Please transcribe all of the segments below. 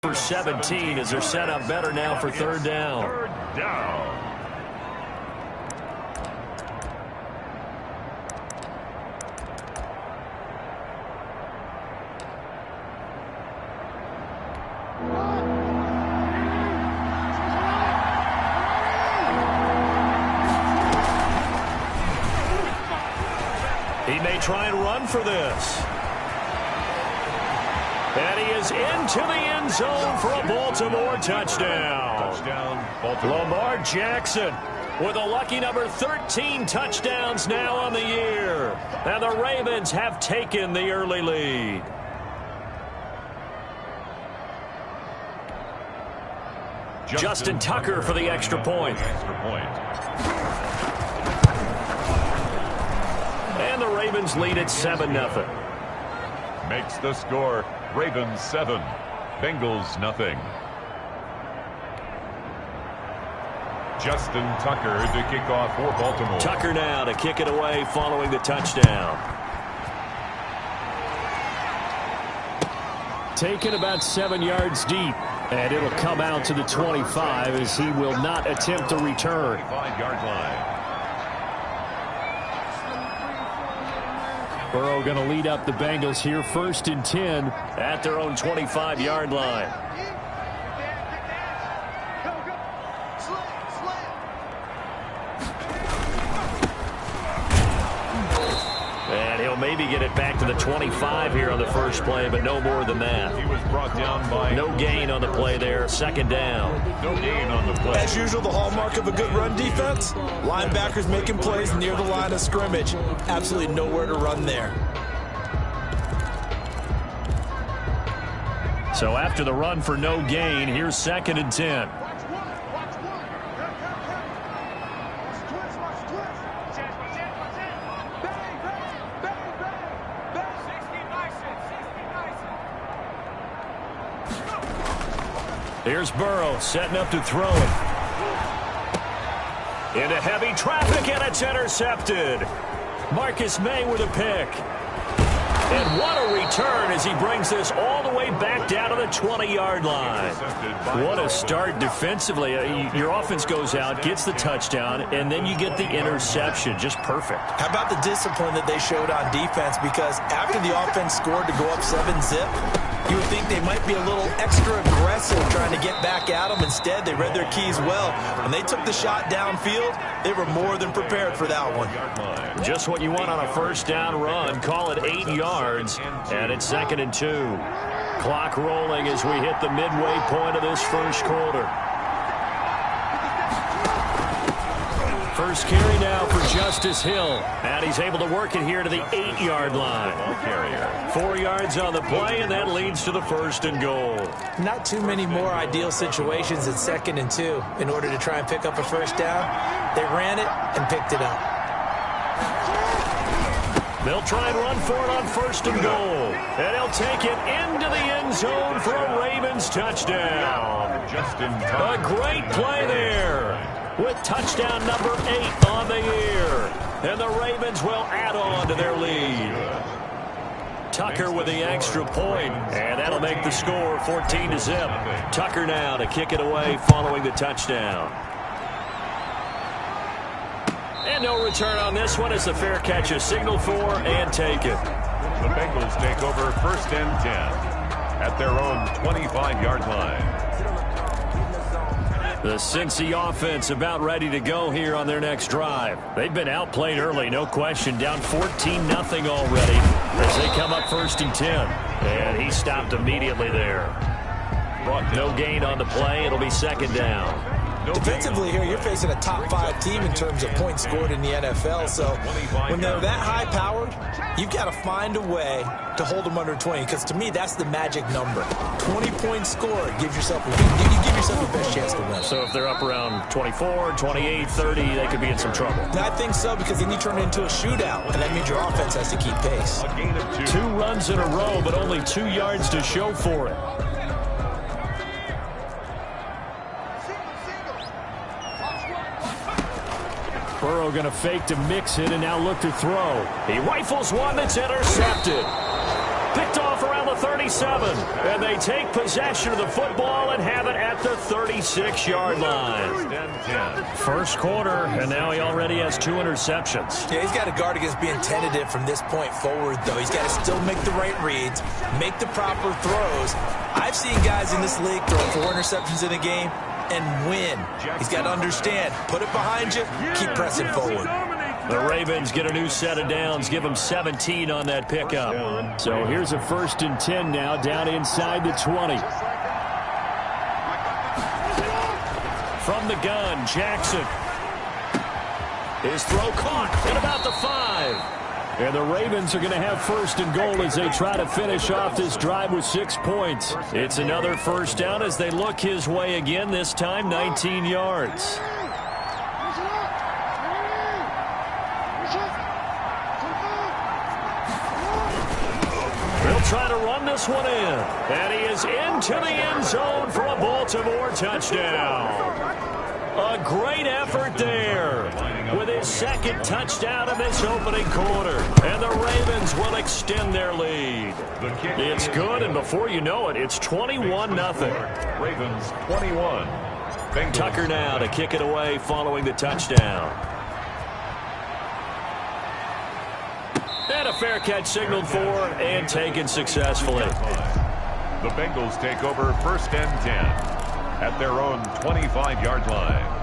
For 17 as they're set up better now for third down. Third down. He may try and run for this. And he is into the end zone for a Baltimore touchdown. Baltimore. Lamar Jackson with a lucky number 13 touchdowns now on the year. And the Ravens have taken the early lead. Justin Tucker for the extra point. And the Ravens lead at 7-0. Makes the score Ravens 7, Bengals nothing. Justin Tucker to kick off for Baltimore. Tucker now to kick it away following the touchdown. Taken about 7 yards deep. And it'll come out to the 25 as he will not attempt to return. 25-yard line. Burrow going to lead up the Bengals here, 1st and 10 at their own 25-yard line. And he'll maybe get it back to the 25 here on the first play, but no more than that. He was brought down by no gain on the play there, 2nd down. No gain on the play. As usual, the hallmark of a good run defense, linebackers making plays near the line of scrimmage. Absolutely nowhere to run there. So after the run for no gain, here's 2nd and 10. Here's Burrow setting up to throw it. Into heavy traffic, and it's intercepted. Marcus May with a pick. And what a return as he brings this all the way back down to the 20-yard line. What a start defensively. Your offense goes out, gets the touchdown, and then you get the interception. Just perfect. How about the discipline that they showed on defense? Because after the offense scored to go up 7-zip, you would think they might be a little extra aggressive trying to get back at them. Instead, they read their keys well. When they took the shot downfield, they were more than prepared for that one. Just what you want on a first down run. Call it 8 yards, and it's 2nd and 2. Clock rolling as we hit the midway point of this first quarter. First carry now for Justice Hill. And he's able to work it here to the 8-yard line. 4 yards on the play, and that leads to the 1st and goal. Not too many more ideal situations at 2nd and 2 in order to try and pick up a first down. They ran it and picked it up. They'll try and run for it on 1st and goal. And he'll take it into the end zone for a Ravens touchdown. A great play there, with touchdown number 8 on the year. And the Ravens will add on to their lead. Tucker with the extra point, and that'll make the score 14-zip. Tucker now to kick it away following the touchdown. And no return on this one as the fair catch is signaled for and taken. The Bengals take over 1st and 10 at their own 25-yard line. The Cincy offense about ready to go here on their next drive. They've been outplayed early, no question. Down 14-0 already as they come up 1st and 10. And he stopped immediately there. No gain on the play. It'll be 2nd down. Defensively here, you're facing a top-5 team in terms of points scored in the NFL. So when they're that high-powered, you've got to find a way to hold them under 20. Because to me, that's the magic number. 20 points scored gives yourself you give yourself the best chance to win. So if they're up around 24, 28, 30, they could be in some trouble. And I think so, because then you turn it into a shootout, and that means your offense has to keep pace. 2 runs in a row, but only 2 yards to show for it. Burrow going to fake to mix it and now look to throw. He rifles one that's intercepted. Picked off around the 37. And they take possession of the football and have it at the 36-yard line. First quarter, and now he already has 2 interceptions. Yeah, he's got to guard against being tentative from this point forward, though. He's got to still make the right reads, make the proper throws. I've seen guys in this league throw 4 interceptions in a game and win. He's got to understand, put it behind you, keep pressing forward. The Ravens get a new set of downs, give them 17 on that pickup. So here's a 1st and 10 now, down inside the 20. From the gun, Jackson. His throw caught at about the 5. And the Ravens are going to have 1st and goal as they try to finish off this drive with 6 points. It's another 1st down as they look his way again, this time 19 yards. They'll try to run this one in. And he is into the end zone for a Baltimore touchdown. A great effort there with his 2nd touchdown of this opening quarter. And the Ravens will extend their lead. It's good, and before you know it, it's 21-0. Ravens 21. Bengals. Tucker now to kick it away following the touchdown. And a fair catch signaled for and taken successfully. The Bengals take over 1st and 10 at their own 25-yard line.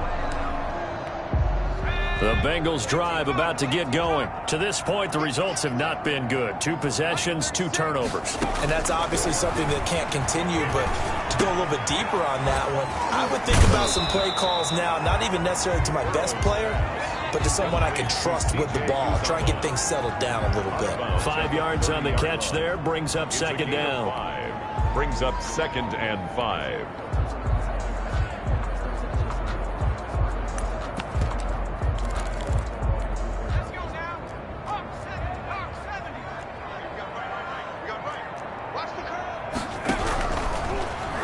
The Bengals drive about to get going. To this point, the results have not been good. 2 possessions, 2 turnovers. And that's obviously something that can't continue, but to go a little bit deeper on that one, I would think about some play calls now, not even necessarily to my best player, but to someone I can trust with the ball. Try and get things settled down a little bit. 5 yards on the catch there, brings up 2nd down. Brings up 2nd and 5.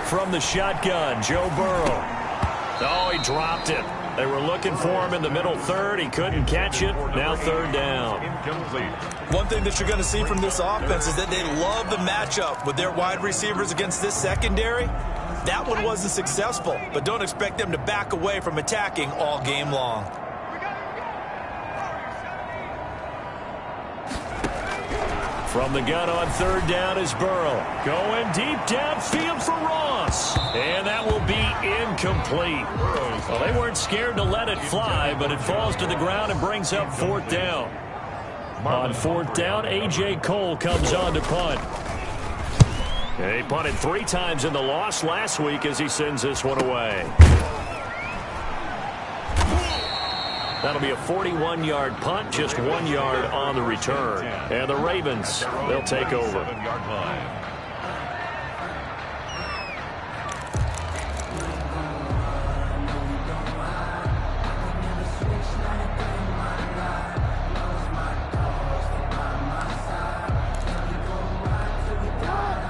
From the shotgun, Joe Burrow. Oh, he dropped it. They were looking for him in the middle 3rd. He couldn't catch it. Now 3rd down. Incomplete. One thing that you're going to see from this offense is that they love the matchup with their wide receivers against this secondary. That one wasn't successful, but don't expect them to back away from attacking all game long. From the gun on 3rd down is Burrow. Going deep downfield for Ross. And that will be incomplete. Well, they weren't scared to let it fly, but it falls to the ground and brings up 4th down. On 4th down, A.J. Cole comes on to punt. He punted 3 times in the loss last week as he sends this one away. That'll be a 41-yard punt, just 1 yard on the return. And the Ravens, they'll take over.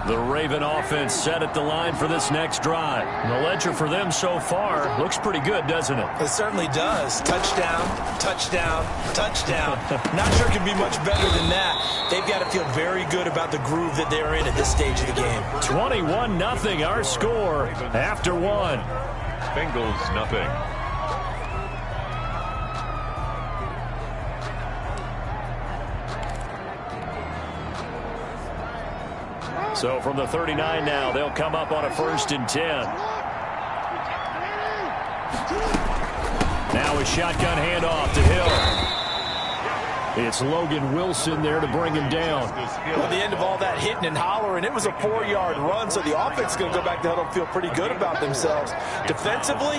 The Raven offense set at the line for this next drive. And the ledger for them so far looks pretty good, doesn't it? It certainly does. Touchdown, touchdown, touchdown. Not sure it can be much better than that. They've got to feel very good about the groove that they're in at this stage of the game. 21-0 our score after 1. Bengals nothing. So from the 39 now, they'll come up on a 1st and 10. Now a shotgun handoff to Hill. It's Logan Wilson there to bring him down. Well, at the end of all that hitting and hollering, it was a 4-yard run, so the offense is going to go back to huddle and feel pretty good about themselves. Defensively,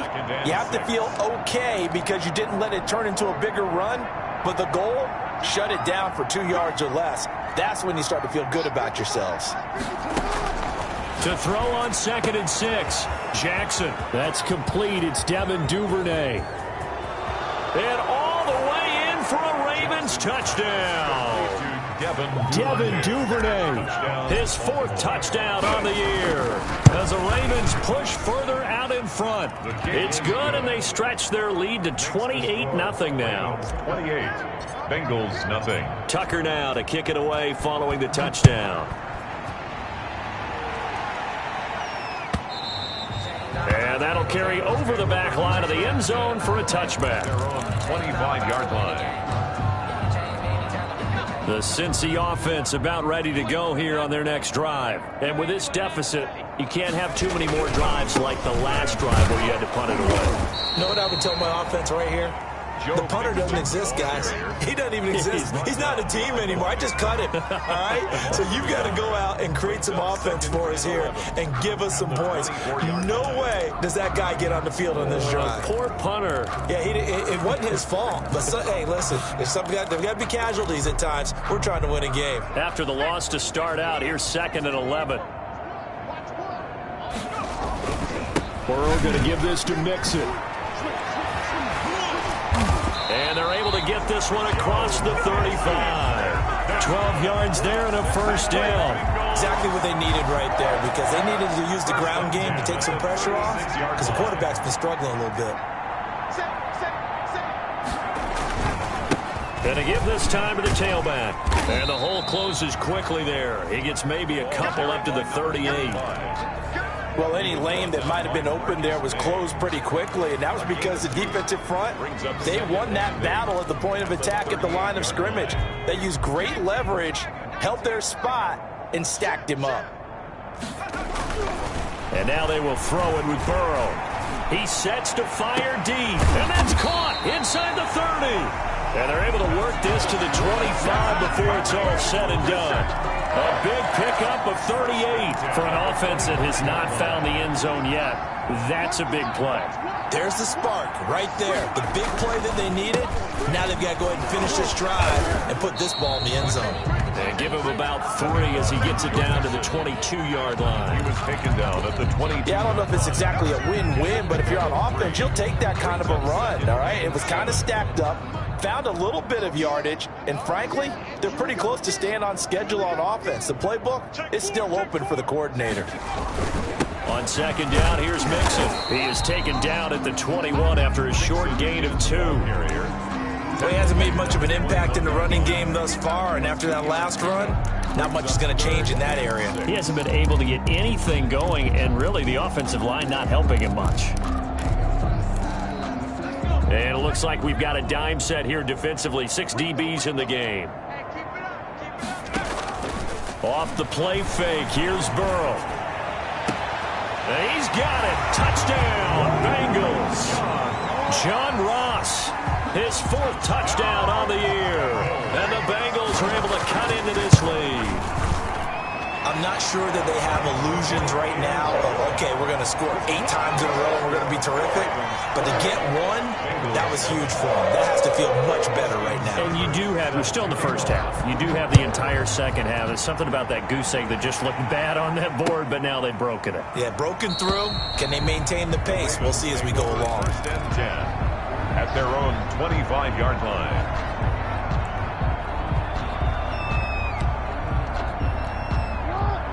you have to feel okay because you didn't let it turn into a bigger run, but the goal, shut it down for 2 yards or less. That's when you start to feel good about yourselves. To throw on 2nd and 6, Jackson. That's complete. It's Devin Duvernay. And all the way in for a Ravens touchdown. Devin Duvernay. His 4th touchdown on the year. As the Ravens push further out in front. It's good, and they stretch their lead to 28-0 now. 28. Bengals nothing. Tucker now to kick it away following the touchdown. And that'll carry over the back line of the end zone for a touchback. Their own 25-yard line. The Cincy offense about ready to go here on their next drive. And with this deficit, you can't have too many more drives like the last drive where you had to punt it away. You know what I would tell my offense right here? The punter doesn't exist, guys. He doesn't even exist. He's not a team anymore. I just cut him, all right? So you've got to go out and create some offense for us here and give us some points. No way does that guy get on the field on this drive. Poor punter. Yeah, it wasn't his fault. But, hey, listen, there's got to be casualties at times. We're trying to win a game. After the loss to start out, here's 2nd and 11. Burrow going to give this to Mixon. And they're able to get this one across the 35. 12 yards there and a first down. Exactly what they needed right there, because they needed to use the ground game to take some pressure off, because the quarterback's been struggling a little bit. Going to give this time to the tailback. And the hole closes quickly there. He gets maybe a couple up to the 38. Well, any lane that might have been open there was closed pretty quickly, and that was because the defensive front, they won that battle at the point of attack at the line of scrimmage. They used great leverage, held their spot, and stacked him up. And now they will throw it with Burrow. He sets to fire deep, and that's caught inside the 30. And they're able to work this to the 25 before it's all said and done. A big pickup of 38 for an offense that has not found the end zone yet. That's a big play. There's the spark right there. The big play that they needed. Now they've got to go ahead and finish this drive and put this ball in the end zone. And give him about 3 as he gets it down to the 22-yard line. He was taken down at the 22. Yeah, I don't know if it's exactly a win-win, but if you're on offense, you'll take that kind of a run, all right? It was kind of stacked up. Found a little bit of yardage, and frankly, they're pretty close to staying on schedule on offense. The playbook is still open for the coordinator. On 2nd down, here's Mixon. He is taken down at the 21 after a short gain of 2. Well, he hasn't made much of an impact in the running game thus far, and after that last run, not much is going to change in that area. He hasn't been able to get anything going, and really the offensive line not helping him much. And it looks like we've got a dime set here defensively. 6 DBs in the game. Off the play fake, here's Burrow. And he's got it. Touchdown, Bengals. John Ross, his 4th touchdown on the year. And the Bengals are able to cut into this lead. I'm not sure that they have illusions right now of, okay, we're going to score 8 times in a row and we're going to be terrific. But to get one, that was huge for them. That has to feel much better right now. And you do have, we're still in the first half. You do have the entire second half. There's something about that goose egg that just looked bad on that board, but now they've broken it. Yeah, broken through. Can they maintain the pace? We'll see as we go along. 1st and 10 at their own 25-yard line.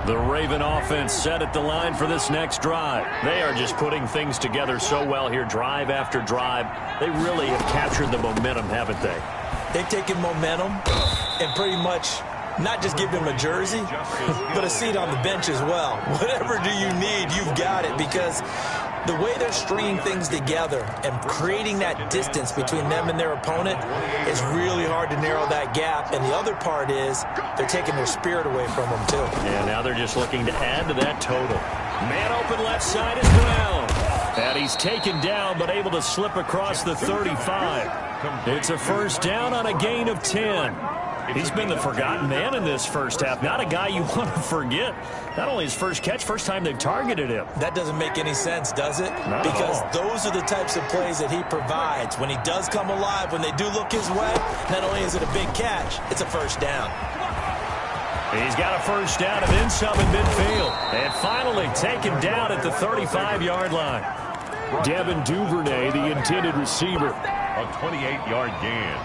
The Raven offense set at the line for this next drive. They are just putting things together so well here, drive after drive. They really have captured the momentum, haven't they? They've taken momentum and pretty much not just give them a jersey, but a seat on the bench as well. Whatever do you need, you've got it, because the way they're stringing things together and creating that distance between them and their opponent is really hard to narrow that gap. And the other part is they're taking their spirit away from them, too. And now they're just looking to add to that total. Man open left side is Brown. And he's taken down, but able to slip across the 35. It's a first down on a gain of 10. He's been the forgotten man in this first half. Not a guy you want to forget. Not only his first catch, first time they've targeted him. That doesn't make any sense, does it? Not because at all. Those are the types of plays that he provides. When he does come alive, when they do look his way, not only is it a big catch, it's a first down. He's got a first down and then some in midfield. And finally taken down at the 35-yard line. Devin Duvernay, the intended receiver. A 28-yard gain.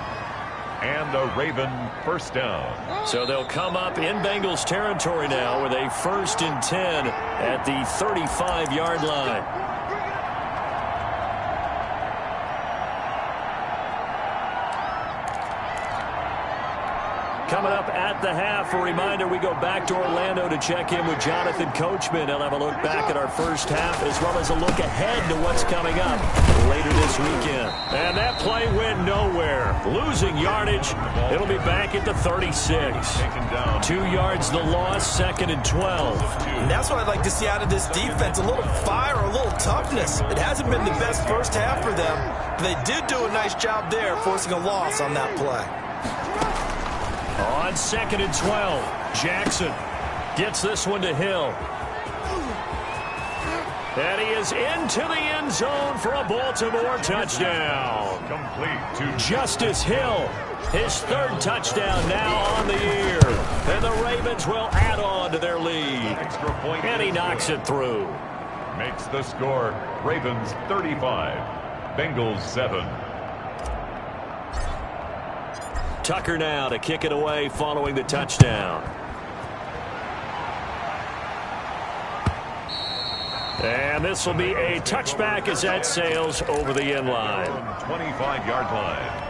And a Raven first down. So they'll come up in Bengals territory now with a 1st and 10 at the 35-yard line. Coming up at the half, a reminder, we go back to Orlando to check in with Jonathan Coachman. He'll have a look back at our first half as well as a look ahead to what's coming up later this weekend. And that play went nowhere. Losing yardage. It'll be back at the 36. 2 yards the loss, 2nd and 12. And that's what I'd like to see out of this defense, a little fire, a little toughness. It hasn't been the best first half for them, but they did do a nice job there, forcing a loss on that play. On 2nd and 12, Jackson gets this one to Hill. And he is into the end zone for a Baltimore touchdown. Complete to Justice Hill, his 3rd touchdown now on the year. And the Ravens will add on to their lead. extra point. And he knocks it through. Makes the score Ravens 35, Bengals 7. Tucker now to kick it away following the touchdown. And this will be a touchback as that sails over the end line. 25-yard line.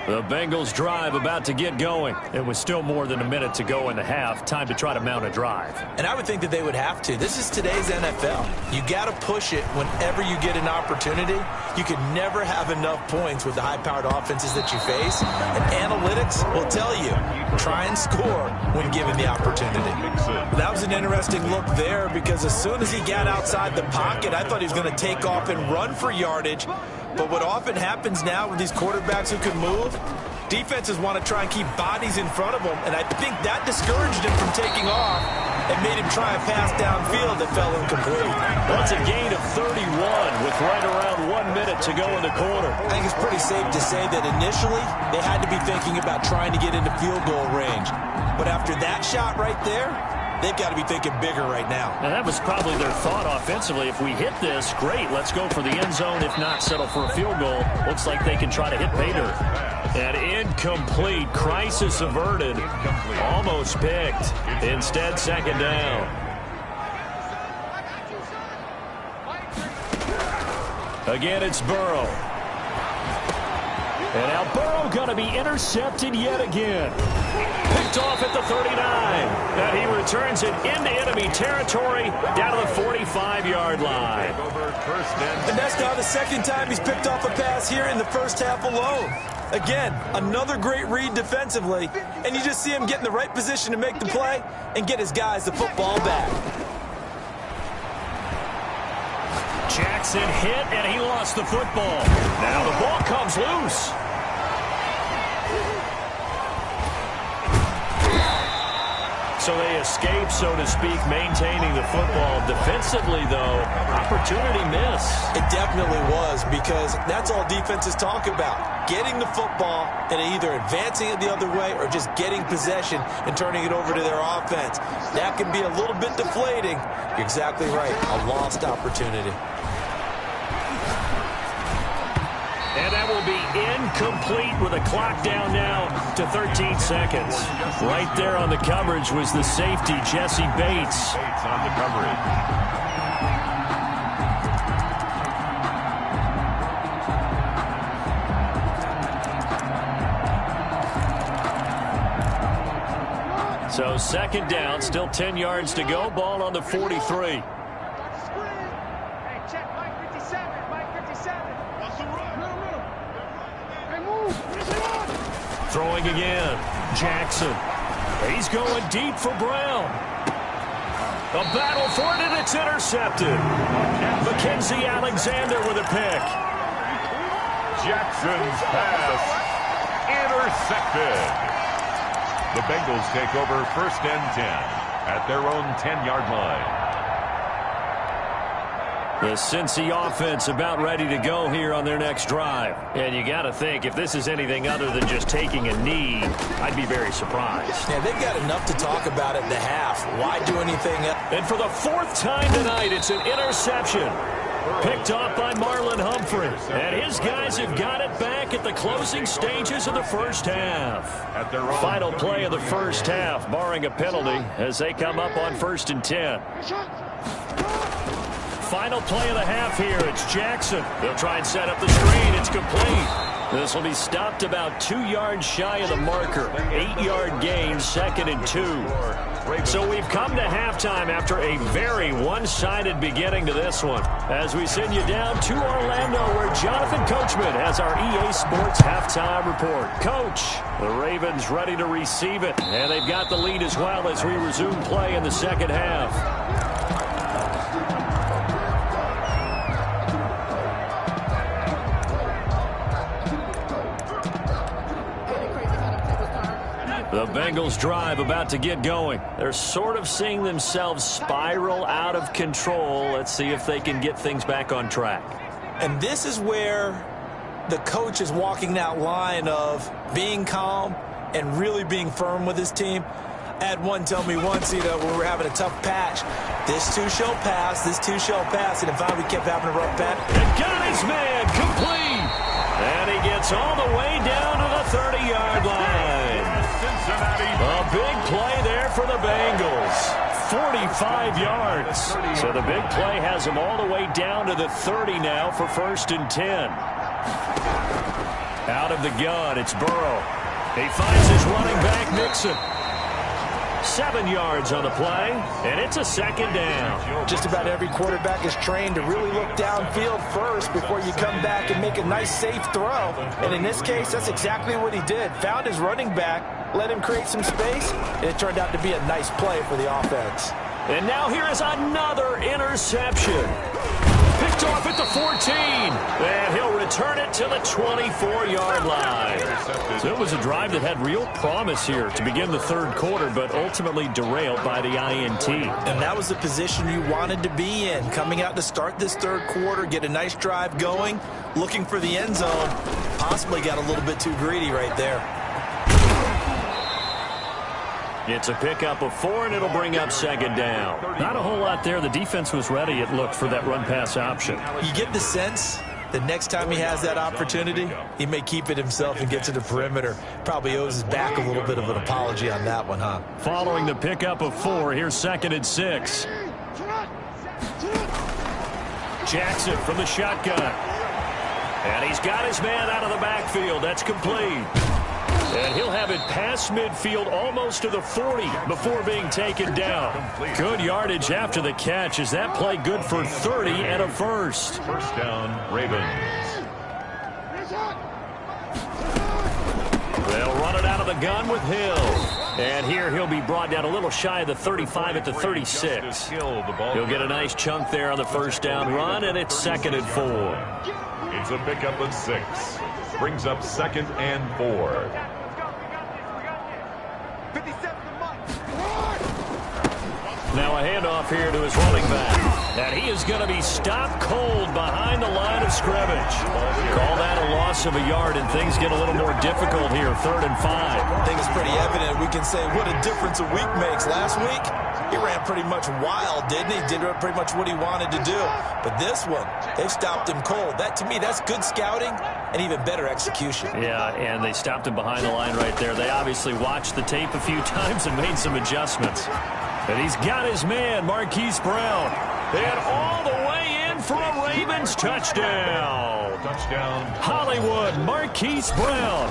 The Bengals drive about to get going. It was still more than a minute to go in the half. Time to try to mount a drive. And I would think that they would have to. This is today's NFL. You got to push it whenever you get an opportunity. You can never have enough points with the high-powered offenses that you face. And analytics will tell you, try and score when given the opportunity. That was an interesting look there because as soon as he got outside the pocket, I thought he was going to take off and run for yardage. But what often happens now with these quarterbacks who can move, defenses want to try and keep bodies in front of them, and I think that discouraged him from taking off and made him try a pass downfield that fell incomplete. That's a gain of 31 with right around 1 minute to go in the quarter. I think it's pretty safe to say that initially they had to be thinking about trying to get into field goal range. But after that shot right there, they've got to be thinking bigger right now. And that was probably their thought offensively. If we hit this, great, let's go for the end zone. If not, settle for a field goal. Looks like they can try to hit pay dirt. And incomplete. Crisis averted. Almost picked. Instead, 2nd down. Again, it's Burrow. And now Burrow going to be intercepted yet again. Picked off at the 39. And he returns it into enemy territory down to the 45-yard line. And that's now the 2nd time he's picked off a pass here in the first half alone. Again, another great read defensively. And you just see him get in the right position to make the play and get his guys the football back. Jackson hit, and he lost the football. Now the ball comes loose. So they escape, so to speak, maintaining the football. Defensively, though, opportunity miss. It definitely was, because that's all defenses talk about. Getting the football and either advancing it the other way or just getting possession and turning it over to their offense. That can be a little bit deflating. You're exactly right. A lost opportunity. And that will be incomplete with a clock down now to 13 seconds. Right there on the coverage was the safety, Jesse Bates. Bates on the coverage. So 2nd down, still 10 yards to go. Ball on the 43. Throwing again. Jackson. He's going deep for Brown. A battle for it, and it's intercepted. Mackenzie Alexander with a pick. Jackson's pass intercepted. The Bengals take over 1st and 10 at their own 10-yard line. The Cincy offense about ready to go here on their next drive. And you got to think, if this is anything other than just taking a knee, I'd be very surprised. Yeah, they've got enough to talk about at the half. Why do anything else? And for the 4th time tonight, it's an interception. Picked off by Marlon Humphrey. And his guys have got it back at the closing stages of the first half. Final play of the first half, barring a penalty, as they come up on 1st and 10. Final play of the half here. It's Jackson. They'll try and set up the screen. It's complete. This will be stopped about 2 yards shy of the marker. 8-yard gain, 2nd and 2. So we've come to halftime after a very one-sided beginning to this one. As we send you down to Orlando, where Jonathan Coachman has our EA Sports halftime report. Coach, the Ravens ready to receive it, and they've got the lead as well as we resume play in the second half. The Bengals drive about to get going. They're sort of seeing themselves spiral out of control. Let's see if they can get things back on track. And this is where the coach is walking that line of being calm and really being firm with his team. I had one tell me once, when we were having a tough patch, this too shall pass, this too shall pass. And in fact, we kept having a rough patch. And got his man complete. And he gets all the way down to the 30-yard line. A big play there for the Bengals. 45 yards. So the big play has them all the way down to the 30 now for 1st and 10. Out of the gun, it's Burrow. He finds his running back, Mixon. 7 yards on the play, and it's a 2nd down. Just about every quarterback is trained to really look downfield first before you come back and make a nice, safe throw. And in this case, that's exactly what he did. Found his running back, let him create some space, and it turned out to be a nice play for the offense. And now here is another interception. Picked off at the 14, and he'll return it to the 24-yard line. So it was a drive that had real promise here to begin the 3rd quarter, but ultimately derailed by the INT. And that was the position you wanted to be in, coming out to start this 3rd quarter, get a nice drive going, looking for the end zone. Possibly got a little bit too greedy right there. It's a pickup of 4, and it'll bring up 2nd down. Not a whole lot there. The defense was ready, it looked, for that run-pass option. You get the sense that next time he has that opportunity, he may keep it himself and get to the perimeter. Probably owes his back a little bit of an apology on that one, huh? Following the pickup of 4, here's 2nd and 6. Jackson from the shotgun. And he's got his man out of the backfield. That's complete. And he'll have it past midfield almost to the 40 before being taken down. Good yardage after the catch. Is that play good for 30 and a 1st? 1st down, Ravens. They'll run it out of the gun with Hill. And here he'll be brought down a little shy of the 35 at the 36. He'll get a nice chunk there on the 1st down run, and it's 2nd and 4. It's a pickup of 6. Brings up 2nd and 4. Now a handoff here to his running back. And he is going to be stopped cold behind the line of scrimmage. Call that a loss of a yard, and things get a little more difficult here, 3rd and 5. I think it's pretty evident. We can say what a difference a week makes. Last week, he ran pretty much wild, didn't he? Did pretty much what he wanted to do. But this one, they've stopped him cold. That, to me, that's good scouting and even better execution. Yeah, and they stopped him behind the line right there. They obviously watched the tape a few times and made some adjustments. And he's got his man, Marquise Brown. And all the way in for a Ravens touchdown. Hollywood, Marquise Brown.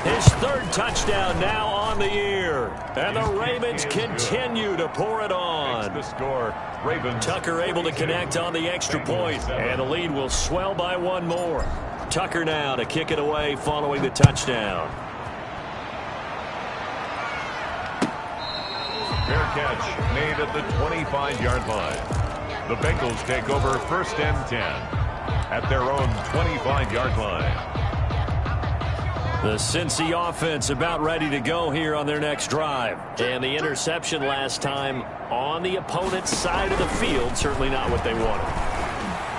His 3rd touchdown now on the year. And the Ravens continue to pour it on. The score, Ravens. Tucker able to connect on the extra point. And the lead will swell by 1 more. Tucker now to kick it away following the touchdown. Fair catch made at the 25-yard line. The Bengals take over 1st and 10 at their own 25-yard line. The Cincy offense about ready to go here on their next drive. And the interception last time on the opponent's side of the field, certainly not what they wanted.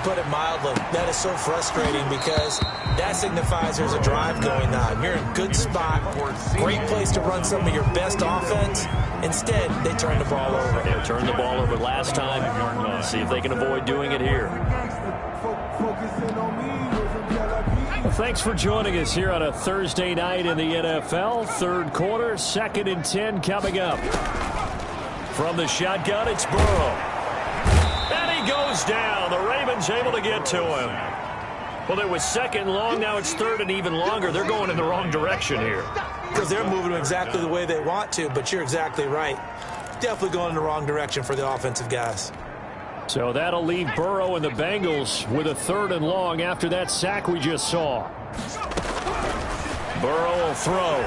Put it mildly, that is so frustrating because that signifies there's a drive going on. You're in a good spot, great place to run some of your best offense. Instead, they turn the ball over. They turned the ball over last time. Let's see if they can avoid doing it here. Well, thanks for joining us here on a Thursday night in the NFL. 3rd quarter, 2nd and 10 coming up. From the shotgun, it's Burrow. And he goes down. The Ravens able to get to him. Well, it was second and long. Now it's third and even longer. They're going in the wrong direction here. Because they're moving exactly the way they want to, but you're exactly right. Definitely going in the wrong direction for the offensive guys. So that'll leave Burrow and the Bengals with a third and long after that sack we just saw. Burrow will throw.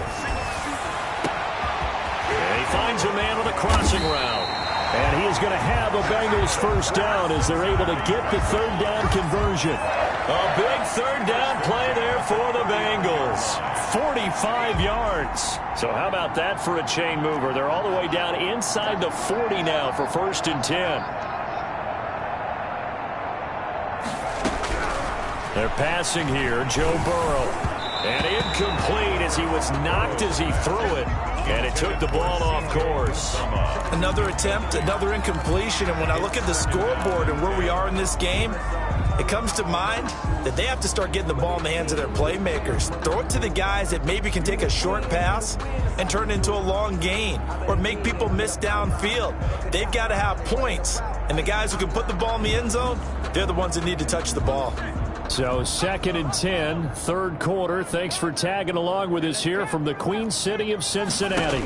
And he finds a man on the crossing route. And he is going to have a Bengals first down as they're able to get the third down conversion. A big third down play there for the Bengals. 45 yards. So how about that for a chain mover? They're all the way down inside the 40 now for first and 10. They're passing here, Joe Burrow. And incomplete as he was knocked as he threw it. And it took the ball off course. Another attempt, another incompletion. And when I look at the scoreboard and where we are in this game, it comes to mind that they have to start getting the ball in the hands of their playmakers. Throw it to the guys that maybe can take a short pass and turn it into a long gain or make people miss downfield. They've got to have points. And the guys who can put the ball in the end zone, they're the ones that need to touch the ball. So second and 10, third quarter. Thanks for tagging along with us here from the Queen City of Cincinnati.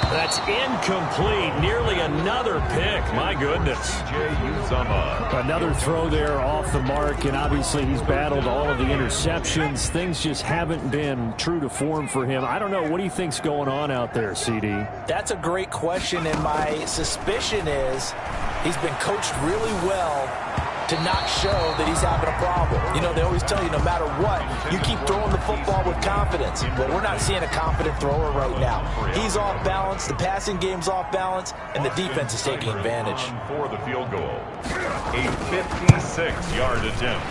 That's incomplete. Nearly another pick. My goodness. Another throw there off the mark, and obviously he's battled all of the interceptions. Things just haven't been true to form for him. I don't know. What do you think's going on out there, CD? That's a great question, and my suspicion is he's been coached really well to not show that he's having a problem. You know, they always tell you no matter what, you keep throwing the football with confidence. But we're not seeing a confident thrower right now. He's off balance, the passing game's off balance, and the defense is taking advantage. For the field goal, a 56-yard attempt.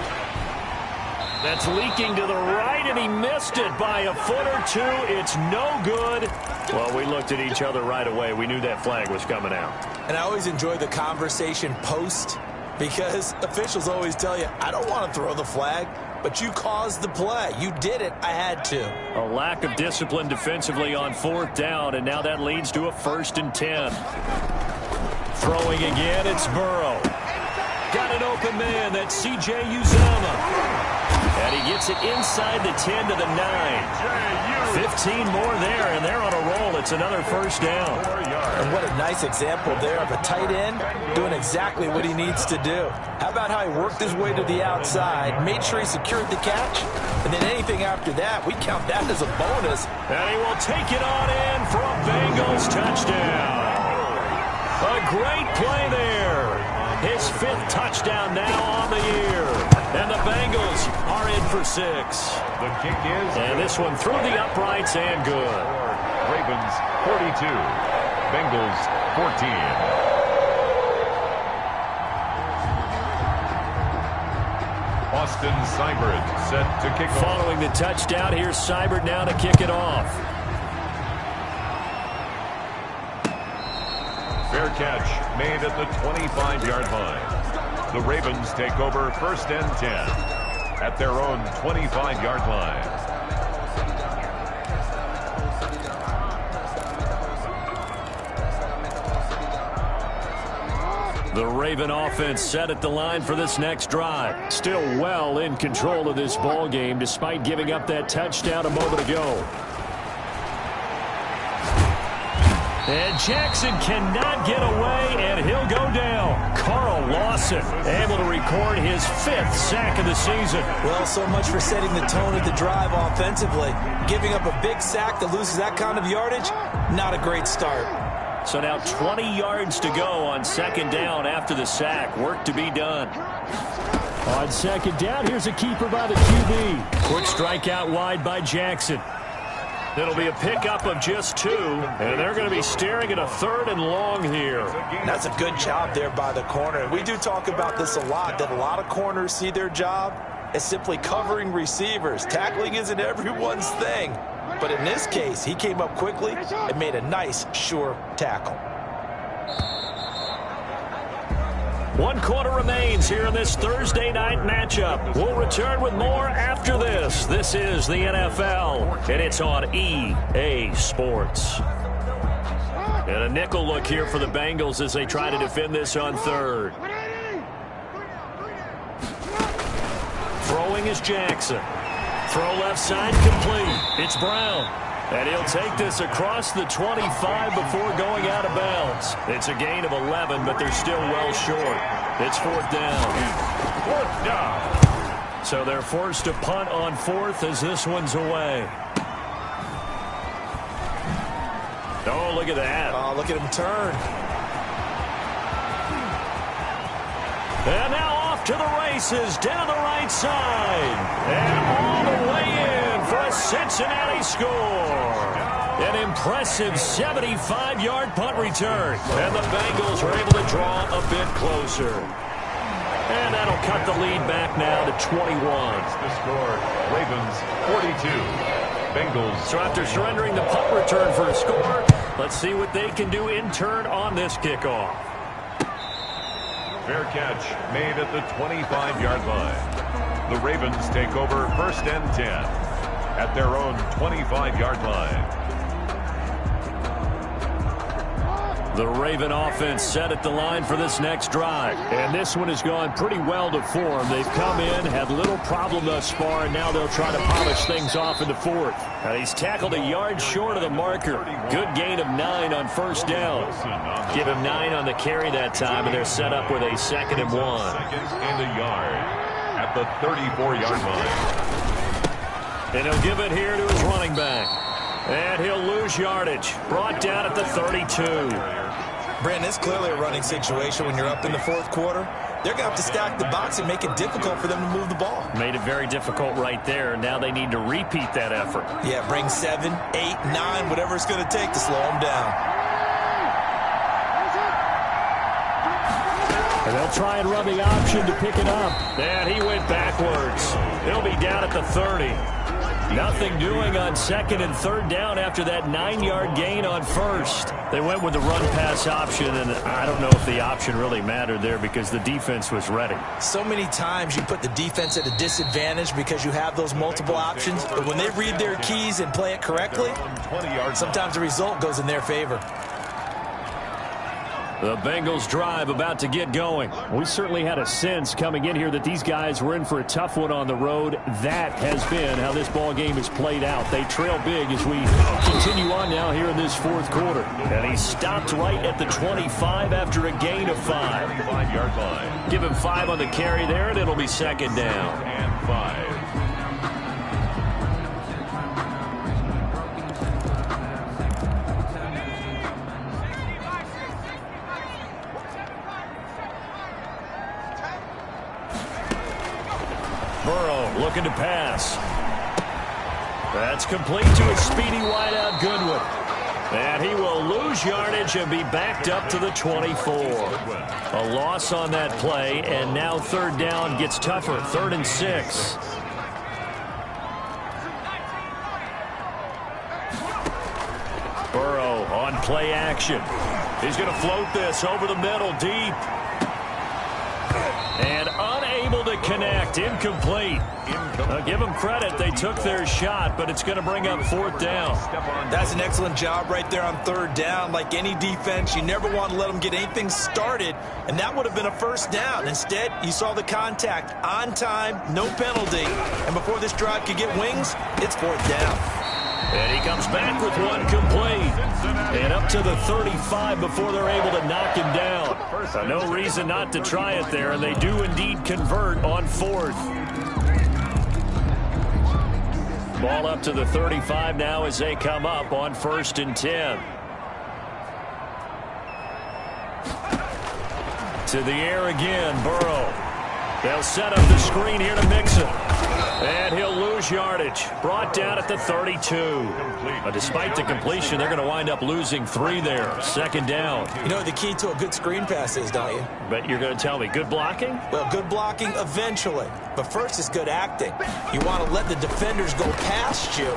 That's leaking to the right, and he missed it by a foot or two. It's no good. Well, we looked at each other right away. We knew that flag was coming out. And I always enjoy the conversation post, because officials always tell you, I don't want to throw the flag, but you caused the play. You did it. I had to. A lack of discipline defensively on fourth down, and now that leads to a first and 10. Throwing again, it's Burrow. Got an open man. That's C.J. Uzomah. And he gets it inside the 10 to the 9. 15 more there, and they're on a roll. It's another first down. And what a nice example there of a tight end doing exactly what he needs to do. How about how he worked his way to the outside, made sure he secured the catch, and then anything after that, we count that as a bonus. And he will take it on in for a Bengals touchdown. A great play there. His fifth touchdown now on the year. And the Bengals are in for 6. The kick is... And this one through the uprights and good. Ravens 42. Bengals 14. Austin Seibert set to kick off. Following the touchdown, here's Seibert now to kick it off. Fair catch made at the 25-yard line. The Ravens take over first and 10 at their own 25-yard line. The Raven offense set at the line for this next drive. Still well in control of this ball game despite giving up that touchdown a moment ago. And Jackson cannot get away, and he'll go down. Carl Lawson able to record his 5th sack of the season. Well, so much for setting the tone of the drive offensively. Giving up a big sack that loses that kind of yardage, not a great start. So now 20 yards to go on second down after the sack. Work to be done. On second down, here's a keeper by the QB. Quick strikeout wide by Jackson. It'll be a pickup of just 2, and they're going to be staring at a third and long here. That's a good job there by the corner. And we do talk about this a lot, that a lot of corners see their job as simply covering receivers. Tackling isn't everyone's thing. But in this case, he came up quickly and made a nice, sure tackle. 1 quarter remains here in this Thursday night matchup. We'll return with more after this. This is the NFL, and it's on EA Sports. And a nickel look here for the Bengals as they try to defend this on third. Throwing is Jackson. Throw left side complete. It's Brown. And he'll take this across the 25 before going out of bounds. It's a gain of 11, but they're still well short. It's fourth down. Fourth down. So they're forced to punt on fourth as this one's away. Oh, look at that. Oh, look at him turn. And now off to the races down the right side. And all the way in for a Cincinnati score. An impressive 75-yard punt return. And the Bengals are able to draw a bit closer. And that'll cut the lead back now to 21. The score, Ravens 42. Bengals. So after surrendering the punt return for a score, let's see what they can do in turn on this kickoff. Fair catch made at the 25-yard line. The Ravens take over first and 10 at their own 25-yard line. The Raven offense set at the line for this next drive. And this one has gone pretty well to form. They've come in, had little problem thus far, and now they'll try to polish things off in the fourth. He's tackled a yard short of the marker. Good gain of 9 on first down. Give him 9 on the carry that time, and they're set up with a 2nd and 1. Second and a yard at the 34-yard line. And he'll give it here to his running back. And he'll lose yardage. Brought down at the 32. Brandon, it's clearly a running situation when you're up in the fourth quarter. They're going to have to stack the box and make it difficult for them to move the ball. Made it very difficult right there. Now they need to repeat that effort. Yeah, bring 7, 8, 9, whatever it's going to take to slow them down. And they'll try and run the option to pick it up. And he went backwards. He'll be down at the 30. Nothing doing on 2nd and 3rd down after that 9-yard gain on first. They went with the run-pass option, and I don't know if the option really mattered there because the defense was ready. So many times you put the defense at a disadvantage because you have those multiple options, but when they read their keys and play it correctly, sometimes the result goes in their favor. The Bengals drive about to get going. We certainly had a sense coming in here that these guys were in for a tough one on the road. That has been how this ball game has played out. They trail big as we continue on now here in this fourth quarter. And he stopped right at the 25 after a gain of 5. 25-yard line. Give him 5 on the carry there, and it'll be 2nd down. And 5. Burrow looking to pass. That's complete to his speedy wideout Goodwin. And he will lose yardage and be backed up to the 24. A loss on that play, and now 3rd down gets tougher. 3rd and 6. Burrow on play action. He's going to float this over the middle deep. And unable to connect. Incomplete. Give them credit. They took their shot, but it's going to bring up 4th down. That's an excellent job right there on 3rd down. Like any defense, you never want to let them get anything started, and that would have been a 1st down. Instead, you saw the contact on time, no penalty, and before this drive could get wings, it's 4th down. And he comes back with one complete. And up to the 35 before they're able to knock him down. No reason not to try it there, and they do indeed convert on 4th. Ball up to the 35 now as they come up on 1st and 10. To the air again, Burrow. They'll set up the screen here to Mixon. And he'll lose yardage. Brought down at the 32. But despite the completion, they're going to wind up losing 3 there. 2nd down. You know what the key to a good screen pass is, don't you? But you're going to tell me, good blocking? Well, good blocking eventually. But first is good acting. You want to let the defenders go past you,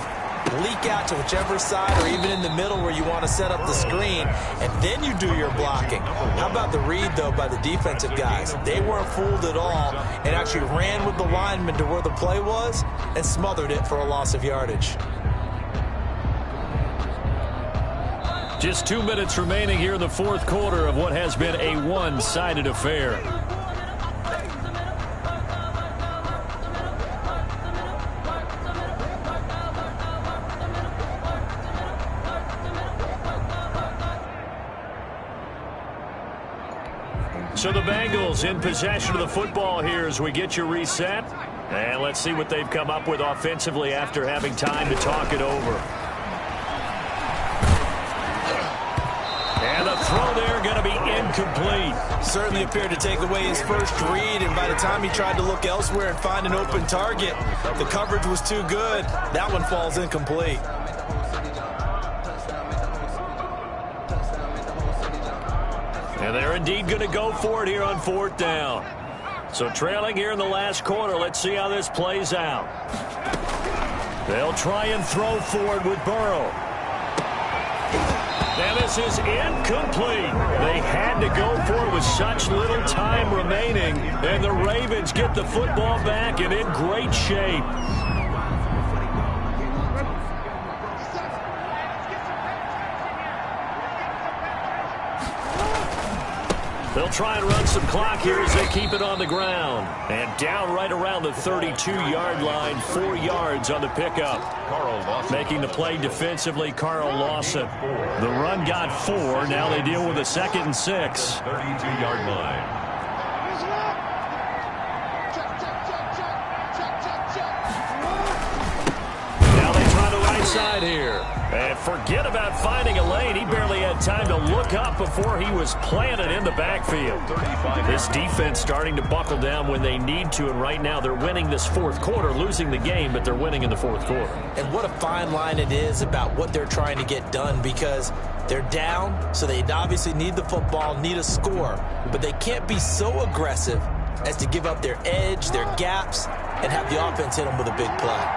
leak out to whichever side or even in the middle where you want to set up the screen, and then you do your blocking. How about the read, though, by the defensive guys? They weren't fooled at all and actually ran with the lineman to where the play was and smothered it for a loss of yardage. Just 2 minutes remaining here in the fourth quarter of what has been a one-sided affair. So the Bengals in possession of the football here as we get you reset. And let's see what they've come up with offensively after having time to talk it over. And the throw there going to be incomplete. Certainly appeared to take away his first read, and by the time he tried to look elsewhere and find an open target, the coverage was too good. That one falls incomplete. And they're indeed going to go for it here on fourth down. So trailing here in the last quarter, let's see how this plays out. They'll try and throw forward with Burrow. And this is incomplete. They had to go for it with such little time remaining. And the Ravens get the football back and in great shape. They'll try and run some clock here as they keep it on the ground. And down right around the 32-yard line, 4 yards on the pickup. Making the play defensively, Carl Lawson. The run got 4. Now they deal with a 2nd and 6. 32-yard line. Now they try the right side here. And forget about finding a lane. He barely had time to look up before he was planted in the backfield. This defense starting to buckle down when they need to, and right now they're winning this fourth quarter, losing the game, but they're winning in the fourth quarter. And what a fine line it is about what they're trying to get done, because they're down, so they obviously need the football, need a score, but they can't be so aggressive as to give up their edge, their gaps, and have the offense hit them with a big play.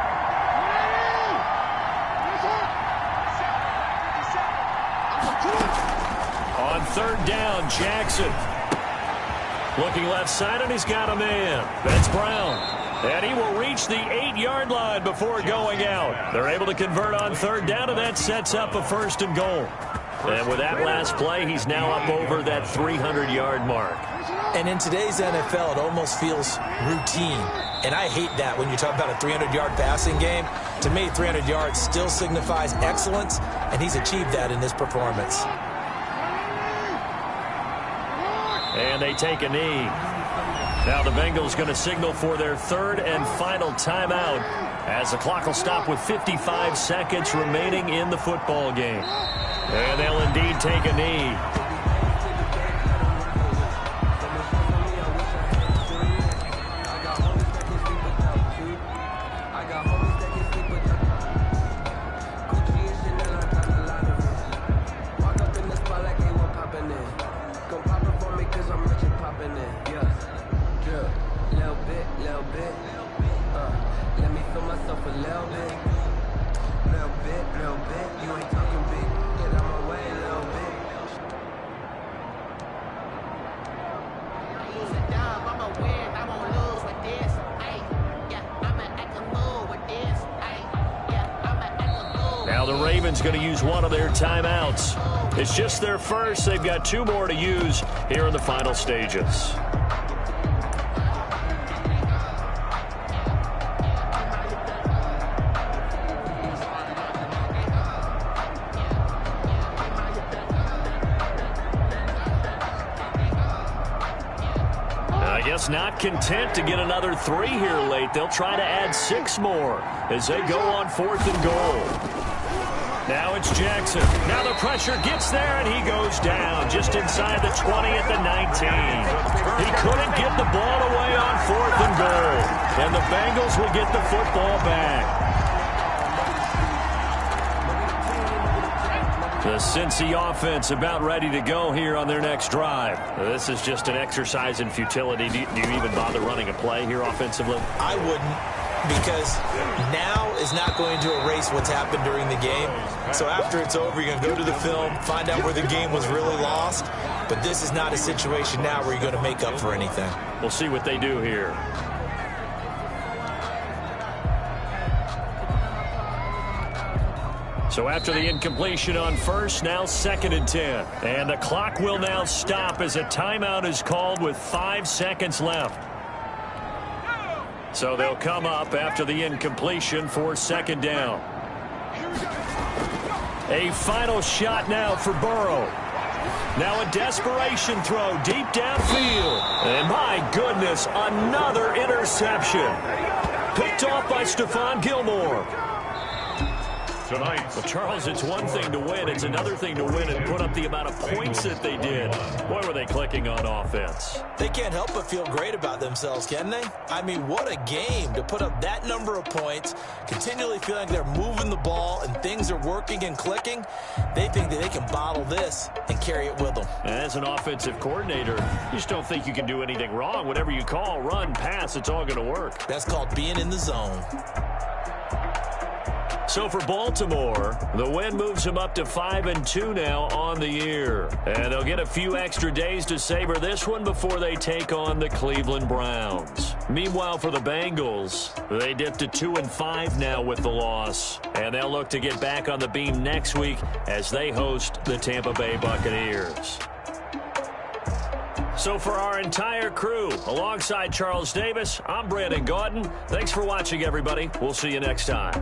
On third down, Jackson. Looking left side, and he's got a man. That's Brown. And he will reach the 8-yard line before going out. They're able to convert on third down, and that sets up a 1st and goal. And with that last play, he's now up over that 300-yard mark. And in today's NFL, it almost feels routine. And I hate that when you talk about a 300-yard passing game. To me, 300 yards still signifies excellence, and he's achieved that in this performance. And they take a knee. Now the Bengals going to signal for their 3rd and final timeout as the clock will stop with 55 seconds remaining in the football game. And they'll indeed take a knee. Now the Ravens going to use one of their timeouts. It's just their first. They've got 2 more to use here in the final stages. I guess not content to get another 3 here late. They'll try to add 6 more as they go on 4th and goal. Now it's Jackson. Now the pressure gets there, and he goes down just inside the 20 at the 19. He couldn't get the ball away on 4th and goal. And the Bengals will get the football back. The Cincy offense about ready to go here on their next drive. This is just an exercise in futility. Do you even bother running a play here offensively? I wouldn't, because now is not going to erase what's happened during the game. So after it's over, you're going to go to the film, find out where the game was really lost. But this is not a situation now where you're going to make up for anything. We'll see what they do here. So after the incompletion on first, now 2nd and 10. And the clock will now stop as a timeout is called with 5 seconds left. So they'll come up after the incompletion for 2nd down. A final shot now for Burrow. Now a desperation throw deep downfield. And my goodness, another interception. Picked off by Stephon Gilmore. Well, Charles, it's one thing to win. It's another thing to win and put up the amount of points that they did. Boy, were they clicking on offense. They can't help but feel great about themselves, can they? I mean, what a game to put up that number of points, continually feeling like they're moving the ball and things are working and clicking. They think that they can bottle this and carry it with them. And as an offensive coordinator, you just don't think you can do anything wrong. Whatever you call, run, pass, it's all going to work. That's called being in the zone. So for Baltimore, the win moves them up to 5-2 now on the year. And they'll get a few extra days to savor this one before they take on the Cleveland Browns. Meanwhile, for the Bengals, they dipped to 2-5 now with the loss. And they'll look to get back on the beam next week as they host the Tampa Bay Buccaneers. So for our entire crew, alongside Charles Davis, I'm Brandon Gaudin. Thanks for watching, everybody. We'll see you next time.